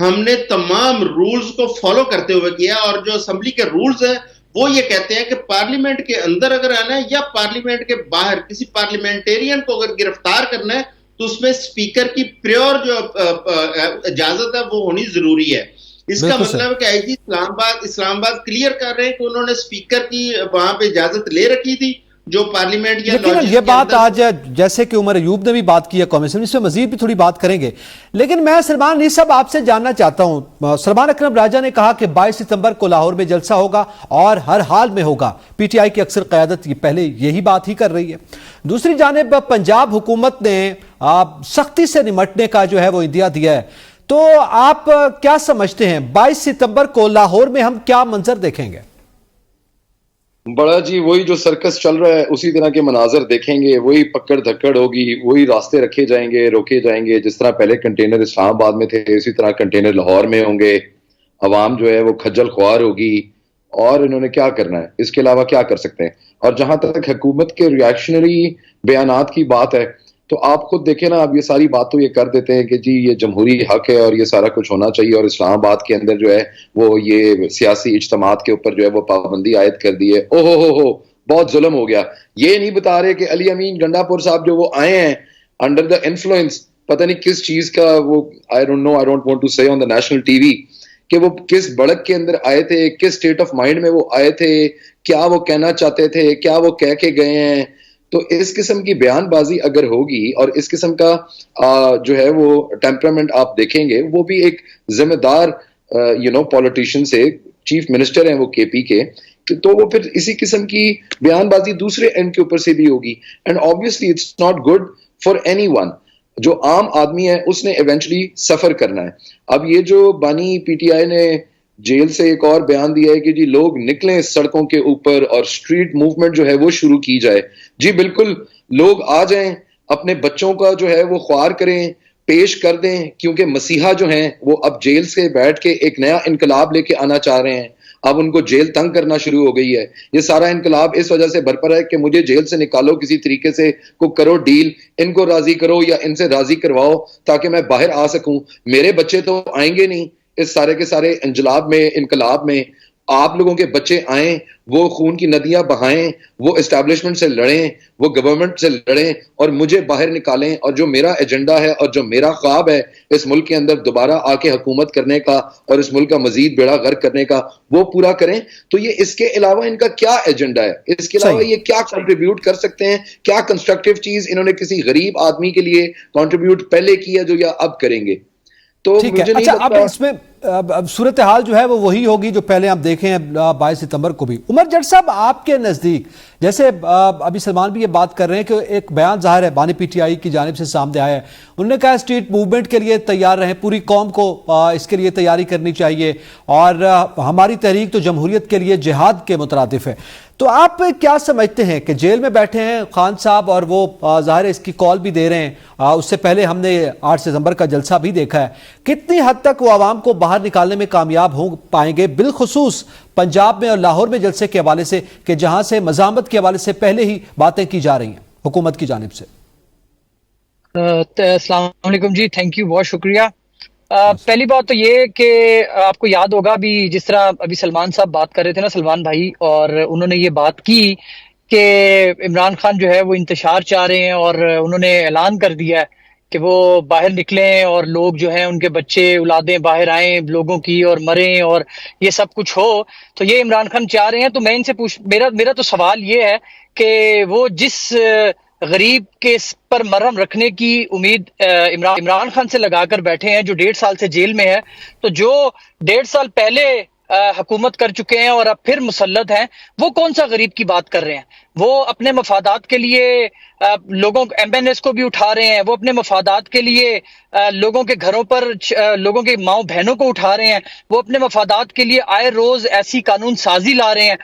ہم نے تمام رولز کو فالو کرتے ہوئے کیا، اور جو اسمبلی کے رولز ہیں وہ یہ کہتے ہیں کہ پارلیمنٹ کے اندر اگر آنا ہے یا پارلیمنٹ کے باہر کسی پارلیمنٹیرین کو اگر گرفتار کرنا ہے تو اس میں اسپیکر کی پریور جو اجازت ہے وہ ہونی ضروری ہے. اس کا مطلب ہے کہ آئی جی اسلام آباد کلیئر کر رہے ہیں کہ انہوں نے اسپیکر کی وہاں پہ اجازت لے رکھی تھی جو پارلیمنٹ یا لیکن یہ بات آج جیسے کہ عمر ایوب نے بھی بات کی ہے کمیشن، اس میں مزید بھی تھوڑی بات کریں گے، لیکن میں سلمان یہ سب آپ سے جاننا چاہتا ہوں. سلمان اکرم راجہ نے کہا کہ 22 ستمبر کو لاہور میں جلسہ ہوگا اور ہر حال میں ہوگا. پی ٹی آئی کی اکثر قیادت پہلے یہی بات ہی کر رہی ہے. دوسری جانب پنجاب حکومت نے سختی سے نمٹنے کا جو ہے وہ عندیہ دیا ہے، تو آپ کیا سمجھتے ہیں 22 ستمبر کو لاہور میں ہم کیا منظر دیکھیں گے؟ بڑا جی وہی جو سرکس چل رہا ہے اسی طرح کے مناظر دیکھیں گے، وہی پکڑ دھکڑ ہوگی، وہی راستے رکھے جائیں گے، روکے جائیں گے. جس طرح پہلے کنٹینر اسلام آباد میں تھے اسی طرح کنٹینر لاہور میں ہوں گے. عوام جو ہے وہ کھجل خوار ہوگی، اور انہوں نے کیا کرنا ہے، اس کے علاوہ کیا کر سکتے ہیں. اور جہاں تک حکومت کے ریاکشنری بیانات کی بات ہے تو آپ خود دیکھیں نا، اب یہ ساری بات تو یہ کر دیتے ہیں کہ جی یہ جمہوری حق ہے اور یہ سارا کچھ ہونا چاہیے، اور اسلام آباد کے اندر جو ہے وہ یہ سیاسی اجتماعات کے اوپر جو ہے وہ پابندی عائد کر دی ہے. او ہو بہت ظلم ہو گیا. یہ نہیں بتا رہے کہ علی امین گنڈا پور صاحب جو وہ آئے ہیں انڈر دا انفلوئنس پتہ نہیں کس چیز کا، وہ I don't want to say on the national TV کہ وہ کس بڑک کے اندر آئے تھے، کس سٹیٹ آف مائنڈ میں وہ آئے تھے، کیا وہ کہنا چاہتے تھے، کیا وہ کہہ کے گئے ہیں. تو اس قسم کی بیان بازی اگر ہوگی اور اس قسم کا جو ہے وہ ٹیمپرامنٹ آپ دیکھیں گے، وہ بھی ایک ذمہ دار پولیٹیشین سے، چیف منسٹر ہیں وہ کے پی کے، تو وہ پھر اسی قسم کی بیان بازی دوسرے اینڈ کے اوپر سے بھی ہوگی. And obviously it's not good for anyone. جو عام آدمی ہے اس نے ایونچولی سفر کرنا ہے. اب یہ جو بانی پی ٹی آئی نے جیل سے ایک اور بیان دیا ہے کہ جی لوگ نکلیں سڑکوں کے اوپر اور سٹریٹ موومنٹ جو ہے وہ شروع کی جائے. جی بالکل، لوگ آ جائیں، اپنے بچوں کا جو ہے وہ خوار کریں، پیش کر دیں، کیونکہ مسیحا جو ہیں وہ اب جیل سے بیٹھ کے ایک نیا انقلاب لے کے آنا چاہ رہے ہیں. اب ان کو جیل تنگ کرنا شروع ہو گئی ہے. یہ سارا انقلاب اس وجہ سے برپا ہے کہ مجھے جیل سے نکالو کسی طریقے سے، کو کرو ڈیل، ان کو راضی کرو یا ان سے راضی کرواؤ تاکہ میں باہر آ سکوں. میرے بچے تو آئیں گے نہیں اس سارے کے سارے انقلاب میں. آپ لوگوں کے بچے آئیں، وہ خون کی ندیاں بہائیں، وہ اسٹیبلشمنٹ سے لڑیں، وہ گورنمنٹ سے لڑیں اور مجھے باہر نکالیں. اور جو میرا ایجنڈا ہے اور جو میرا خواب ہے اس ملک کے اندر دوبارہ آ کے حکومت کرنے کا اور اس ملک کا مزید بیڑا غرق کرنے کا، وہ پورا کریں. تو یہ اس کے علاوہ ان کا کیا ایجنڈا ہے، اس کے علاوہ یہ کیا کنٹریبیوٹ کر سکتے ہیں، کیا کنسٹرکٹیو چیز انہوں نے کسی غریب آدمی کے لیے کنٹریبیوٹ پہلے کیا جو یا اب کریں گے. تو ٹھیک ہے. اچھا، اب اس میں صورتحال جو ہے وہ وہی ہوگی جو پہلے ہم دیکھیں 22 ستمبر کو بھی. عمر جٹ صاحب، آپ کے نزدیک جیسے ابھی سلمان بھی یہ بات کر رہے ہیں کہ ایک بیان ظاہر ہے بانی پی ٹی آئی کی جانب سے سامنے آیا ہے، انہوں نے کہا اسٹریٹ موومنٹ کے لیے تیار رہیں، پوری قوم کو اس کے لیے تیاری کرنی چاہیے، اور ہماری تحریک تو جمہوریت کے لیے جہاد کے مترادف ہے. تو آپ کیا سمجھتے ہیں کہ جیل میں بیٹھے ہیں خان صاحب اور وہ ظاہر اس کی کال بھی دے رہے ہیں، اس سے پہلے ہم نے 8 ستمبر کا جلسہ بھی دیکھا ہے، کتنی حد تک وہ عوام کو باہر نکالنے میں کامیاب ہو پائیں گے، بالخصوص پنجاب میں اور لاہور میں جلسے کے حوالے سے، کہ جہاں سے مزاحمت کے حوالے سے پہلے ہی باتیں کی جا رہی ہیں حکومت کی جانب سے؟ السلام علیکم جی، تھینک یو، بہت شکریہ. پہلی بات تو یہ کہ آپ کو یاد ہوگا بھی جس طرح ابھی سلمان صاحب بات کر رہے تھے نا، سلمان بھائی، اور انہوں نے یہ بات کی کہ عمران خان جو ہے وہ انتشار چاہ رہے ہیں، اور انہوں نے اعلان کر دیا ہے کہ وہ باہر نکلیں اور لوگ جو ہیں ان کے بچے اولادیں باہر آئیں لوگوں کی اور مریں اور یہ سب کچھ ہو. تو یہ عمران خان چاہ رہے ہیں. تو میں ان سے میرا تو سوال یہ ہے کہ وہ جس غریب کے پر مرہم رکھنے کی امید عمران خان سے لگا کر بیٹھے ہیں، جو 1.5 سال سے جیل میں ہے، تو جو 1.5 سال پہلے حکومت کر چکے ہیں اور اب پھر مسلط ہیں، وہ کون سا غریب کی بات کر رہے ہیں؟ وہ اپنے مفادات کے لیے لوگوں ایم این ایس کو بھی اٹھا رہے ہیں، وہ اپنے مفادات کے لیے لوگوں کے گھروں پر لوگوں کے ماؤں بہنوں کو اٹھا رہے ہیں، وہ اپنے مفادات کے لیے آئے روز ایسی قانون سازی لا رہے ہیں،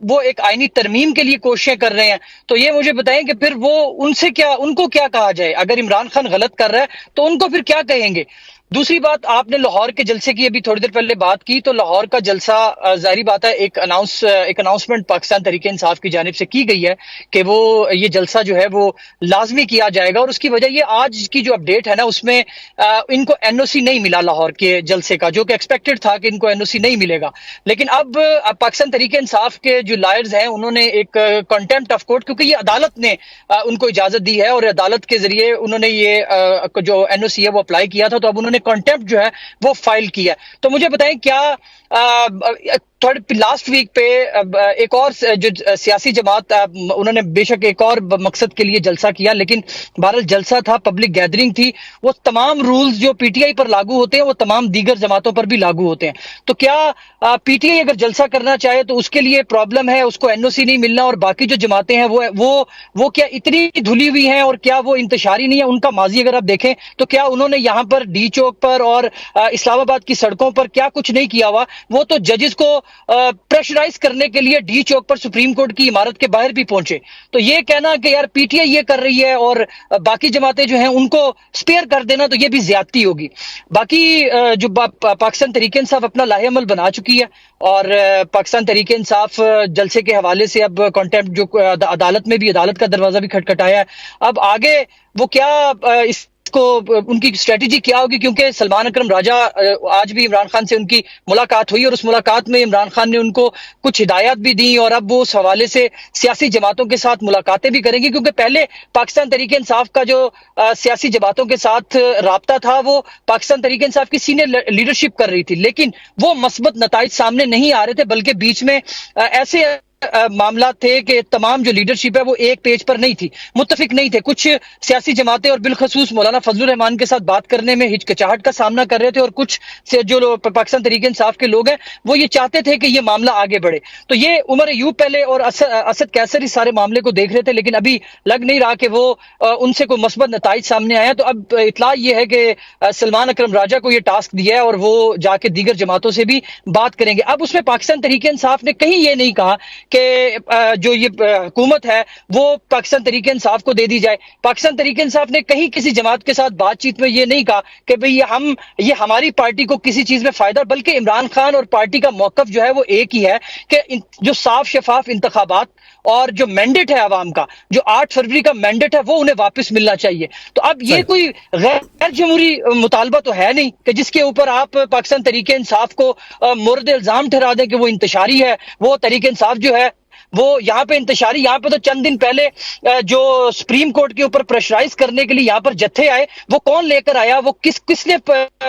وہ ایک آئینی ترمیم کے لیے کوششیں کر رہے ہیں. تو یہ مجھے بتائیں کہ پھر وہ ان کو کیا کہا جائے؟ اگر عمران خان غلط کر رہا ہے تو ان کو پھر کیا کہیں گے؟ دوسری بات، آپ نے لاہور کے جلسے کی ابھی تھوڑی دیر پہلے بات کی، تو لاہور کا جلسہ ظاہری بات ہے ایک اناؤنسمنٹ پاکستان تحریک انصاف کی جانب سے کی گئی ہے کہ وہ یہ جلسہ جو ہے وہ لازمی کیا جائے گا، اور اس کی وجہ یہ آج کی جو اپڈیٹ ہے نا اس میں ان کو این او سی نہیں ملا لاہور کے جلسے کا، جو کہ ایکسپیکٹڈ تھا کہ ان کو این او سی نہیں ملے گا. لیکن اب پاکستان تحریک انصاف کے جو لائرز ہیں انہوں نے ایک کنٹمپٹ آف کورٹ، کیونکہ یہ عدالت نے ان کو اجازت دی ہے اور عدالت کے ذریعے انہوں نے یہ جو این او سی ہے وہ اپلائی کیا تھا، تو اب انہوں نے کنٹمپٹ جو ہے وہ فائل کیا. تو مجھے بتائیں کیا لاسٹ ویک پہ ایک اور جو سیاسی جماعت انہوں نے بے شک ایک اور مقصد کے لیے جلسہ کیا، لیکن بہرحال جلسہ تھا، پبلک گیدرنگ تھی، وہ تمام رولز جو پی ٹی آئی پر لاگو ہوتے ہیں وہ تمام دیگر جماعتوں پر بھی لاگو ہوتے ہیں. تو کیا پی ٹی آئی اگر جلسہ کرنا چاہے تو اس کے لیے پرابلم ہے، اس کو این او سی نہیں ملنا، اور باقی جو جماعتیں ہیں وہ کیا اتنی دھلی ہوئی ہیں اور کیا وہ انتشاری نہیں ہے؟ ان کا ماضی اگر آپ دیکھیں تو کیا انہوں نے یہاں پر ڈی چوک پر اور اسلام آباد کی سڑکوں پر کیا کچھ نہیں کیا ہوا؟ وہ تو ججز کو پریشرائز کرنے کے لیے ڈی چوک پر سپریم کورٹ کی عمارت کے باہر بھی پہنچے. تو یہ کہنا کہ یار پی ٹی آئی یہ کر رہی ہے اور باقی جماعتیں جو ہیں ان کو سپیئر کر دینا، تو یہ بھی زیادتی ہوگی. باقی جو پاکستان تحریک انصاف اپنا لاہ عمل بنا چکی ہے، اور پاکستان تحریک انصاف جلسے کے حوالے سے اب کنٹمپٹ جو عدالت میں بھی، عدالت کا دروازہ بھی کھٹکھٹایا ہے. اب آگے وہ کیا اس کو ان کی اسٹریٹجی کیا ہوگی؟ کیونکہ سلمان اکرم راجہ آج بھی عمران خان سے ان کی ملاقات ہوئی، اور اس ملاقات میں عمران خان نے ان کو کچھ ہدایات بھی دیں، اور اب وہ اس حوالے سے سیاسی جماعتوں کے ساتھ ملاقاتیں بھی کریں گے. کیونکہ پہلے پاکستان تحریک انصاف کا جو سیاسی جماعتوں کے ساتھ رابطہ تھا وہ پاکستان تحریک انصاف کی سینئر لیڈرشپ کر رہی تھی، لیکن وہ مثبت نتائج سامنے نہیں آ رہے تھے، بلکہ بیچ میں ایسے معاملات تھے کہ تمام جو لیڈرشپ ہے وہ ایک پیج پر نہیں تھی، متفق نہیں تھے. کچھ سیاسی جماعتیں اور بالخصوص مولانا فضل الرحمان کے ساتھ بات کرنے میں ہچکچاہٹ کا سامنا کر رہے تھے، اور کچھ جو پاکستان تحریک انصاف کے لوگ ہیں وہ یہ چاہتے تھے کہ یہ معاملہ آگے بڑھے. تو یہ عمر ایوب پہلے اور اسد کیسر اس سارے معاملے کو دیکھ رہے تھے، لیکن ابھی لگ نہیں رہا کہ وہ ان سے کوئی مثبت نتائج سامنے آیا. تو اب اطلاع یہ ہے کہ سلمان اکرم راجہ کو یہ ٹاسک دیا ہے اور وہ جا کے دیگر جماعتوں سے بھی بات کریں گے. اب اس میں پاکستان تحریک انصاف نے کہیں یہ نہیں کہا کہ جو یہ حکومت ہے وہ پاکستان تحریک انصاف کو دے دی جائے. پاکستان تحریک انصاف نے کہیں کسی جماعت کے ساتھ بات چیت میں یہ نہیں کہا کہ بھئی یہ ہماری پارٹی کو کسی چیز میں فائدہ، بلکہ عمران خان اور پارٹی کا موقف جو ہے وہ ایک ہی ہے کہ جو صاف شفاف انتخابات اور جو مینڈیٹ ہے عوام کا، جو 8 فروری کا مینڈیٹ ہے، وہ انہیں واپس ملنا چاہیے. تو اب یہ کوئی غیر جمہوری مطالبہ تو ہے نہیں کہ جس کے اوپر آپ پاکستان تحریک انصاف کو مورد الزام ٹھہرا دیں کہ وہ انتشاری ہے. وہ تحریک انصاف جو ہے وہ یہاں پہ انتشاری، یہاں پہ تو چند دن پہلے جو سپریم کورٹ کے اوپر پریشرائز کرنے کے لیے یہاں پر جتھے آئے، وہ کون لے کر آیا؟ وہ کس نے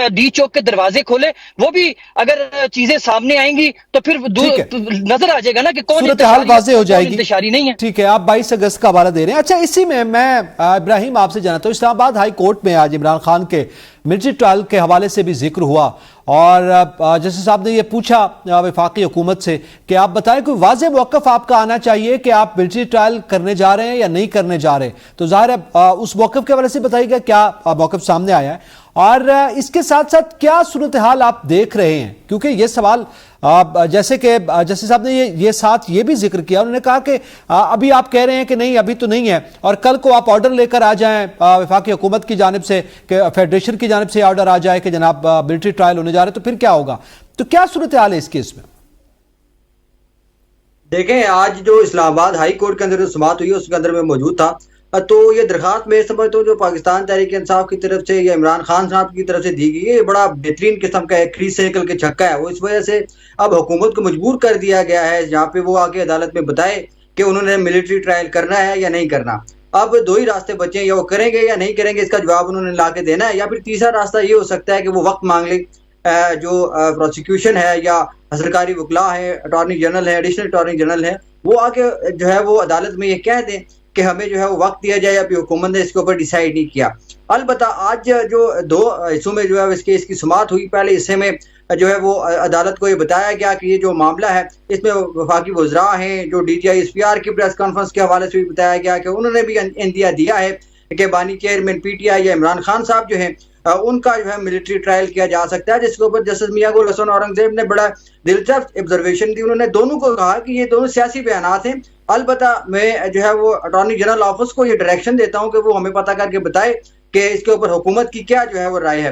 ڈی چوک کے دروازے کھولے؟ وہ بھی اگر چیزیں سامنے آئیں گی تو پھر نظر آ جائے گا نا کہ کون صورتحال واضح ہو جائے گی، انتشاری نہیں ہے. ٹھیک ہے، آپ 22 اگست کا حوالہ دے رہے ہیں. اچھا، اسی میں ابراہیم آپ سے جانتا ہوں، اسلام آباد ہائی کورٹ میں آج عمران خان کے ملٹری ٹرائل کے حوالے سے بھی ذکر ہوا، اور جسٹس صاحب نے یہ پوچھا وفاقی حکومت سے کہ آپ بتائیں کوئی واضح موقف آپ کا آنا چاہیے کہ آپ ملٹری ٹرائل کرنے جا رہے ہیں یا نہیں کرنے جا رہے. تو ظاہر ہے اس موقف کے حوالے سے بتائیے گا کیا موقف سامنے آیا ہے، اور اس کے ساتھ ساتھ کیا صورتحال آپ دیکھ رہے ہیں؟ کیونکہ یہ سوال جیسے کہ جسٹس صاحب نے یہ ساتھ یہ بھی ذکر کیا، انہوں نے کہا کہ ابھی آپ کہہ رہے ہیں کہ نہیں ابھی تو نہیں ہے، اور کل کو آپ آرڈر لے کر آ جائیں وفاقی حکومت کی جانب سے، کہ فیڈریشن کی جانب سے آرڈر آ جائے کہ جناب ملٹری ٹرائل ہونے جا رہے، تو پھر کیا ہوگا؟ تو کیا صورتحال ہے اس کیس میں؟ دیکھیں، آج جو اسلام آباد ہائی کورٹ کے اندر جو سماعت ہوئی ہے اس کے اندر میں موجود تھا، تو یہ درخواست میں سمجھتا ہوں جو پاکستان تحریک انصاف کی طرف سے یا عمران خان صاحب کی طرف سے دی گئی ہے، یہ بڑا بہترین قسم کا ایک کھری سے نکل کے چھکا ہے. وہ اس وجہ سے اب حکومت کو مجبور کر دیا گیا ہے جہاں پہ وہ آگے عدالت میں بتائے کہ انہوں نے ملٹری ٹرائل کرنا ہے یا نہیں کرنا. اب دو ہی راستے بچے ہیں، یا وہ کریں گے یا نہیں کریں گے، اس کا جواب انہوں نے لا کے دینا ہے، یا پھر تیسرا راستہ یہ ہو سکتا ہے کہ وہ وقت مانگ لیں. جو پروسیکیوشن ہے یا سرکاری وکلاء ہے، اٹارنی جنرل ہے، ایڈیشنل اٹارنی جنرل ہے، وہ آگے جو ہے وہ عدالت میں یہ کہہ دیں کہ ہمیں جو ہے وہ وقت دیا جائے، ابھی حکومت نے اس کے اوپر ڈیسائیڈ نہیں کیا. البتہ آج جو 2 حصوں میں جو ہے اس کیس کی سماعت ہوئی، پہلے حصے میں جو ہے وہ عدالت کو یہ بتایا گیا کہ یہ جو معاملہ ہے اس میں وفاقی وزراء ہیں، جو D G I S P R کی پریس کانفرنس کے حوالے سے بھی بتایا گیا کہ انہوں نے بھی اندیا دیا ہے کہ بانی چیئرمین پی ٹی آئی یا عمران خان صاحب جو ہیں ان کا جو ہے ملٹری ٹرائل کیا جا سکتا ہے، جس کے اوپر جسٹس میاں گل حسن اورنگزیب نے بڑا دلچسپ آبزرویشن دی. انہوں نے دونوں کو کہا کہ یہ دونوں سیاسی بیانات ہیں. البتہ میں جو ہے وہ اٹارنی جنرل آفس کو یہ ڈائریکشن دیتا ہوں کہ وہ ہمیں پتہ کر کے بتائے کہ اس کے اوپر حکومت کی کیا جو ہے وہ رائے ہے.